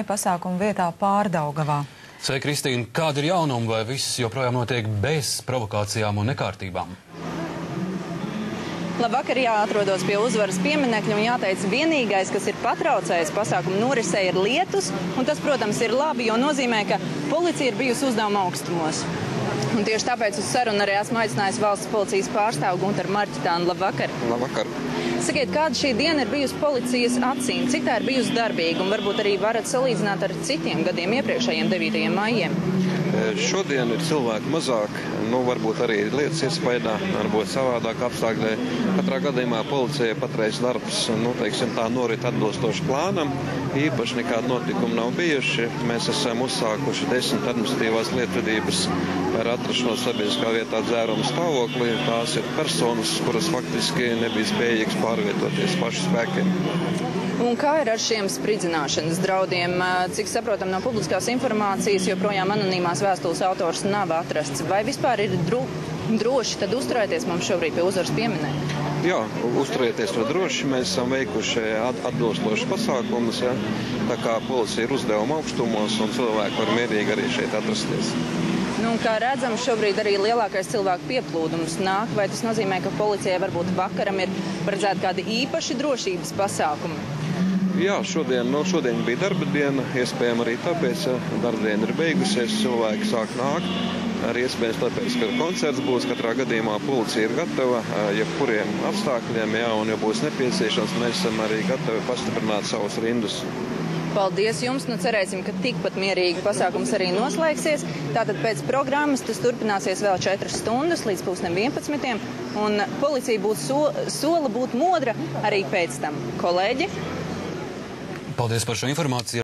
pasākumu vietā Pārdaugavā. Sveiki, Kristīna! Kāda ir jaunuma, vai viss joprojām notiek bez provokācijām un nekārtībām? Labvakar, atrodos pie Uzvaras pieminekļa un jāteic, vienīgais, kas ir patraucējis pasākumu norisē, ir lietus, un tas, protams, ir labi, jo nozīmē, ka policija ir bijusi uzdevuma augstumos. Un tieši tāpēc uz sarunu arī esmu aicinājusi valsts policijas pārstāvu Guntaru Marķitānu. Labvakar! Labvakar! Sakiet, kāda šī diena ir bijusi policijas acīm? Cik tā ir bijusi darbīga? Un varbūt arī varat salīdzināt ar citiem gadiem iepriekšējiem 9. maijiem? Šodien ir cilvēku mazāk, varbūt arī lietas iespējā, varbūt savādāk apstākļi. Katrā gadījumā policija patreiz darbs, tā norit atbilstoši plānam. Īpaši nekāda notikuma nav bijuši. Mēs esam uzsākuši 10 administratīvās lietvedības par atrašanos sabiedriskā vietā dzēruma stāvoklī. Tās ir personas, kuras faktiski nebija spējīgas pārvietoties pašu spēkiem. Un kā ir ar šiem spridzināšanas draudiem? Cik saprotam no publiskās informācijas, joprojām anonīmās vēstules autors nav atrasts. Vai vispār ir droši tad uzturēties mums šobrīd pie Uzvaras pieminekļa? Jā, uzturēties var droši. Mēs esam veikuši atbilstošus pasākumus. Tā kā policija ir uzdevuma augstumos un cilvēki var mierīgi arī šeit atrasties. Kā redzam, šobrīd arī lielākais cilvēku pieplūdums nāk. Vai tas nozīmē, ka policijai varbūt vakaram ir paredzēti kādi īpaši drošības pasākumi? Jā, šodien bija darba diena, iespējams arī tāpēc, darba diena ir beigusies, cilvēki sāk nākt. Arī iespējams tāpēc, ka koncerts būs, katrā gadījumā policija ir gatava jebkuriem apstākļiem, un ja būs nepieciešams, mēs esam arī gatavi pastiprināt savus rindus. Paldies jums, cerēsim, ka tikpat mierīgi pasākums arī noslēgsies. Tātad pēc programmas tas turpināsies vēl 4 stundas līdz 11:00, un policija būs sola būt modra arī pēc tam. Kolēģi? Paldies par šo informāciju.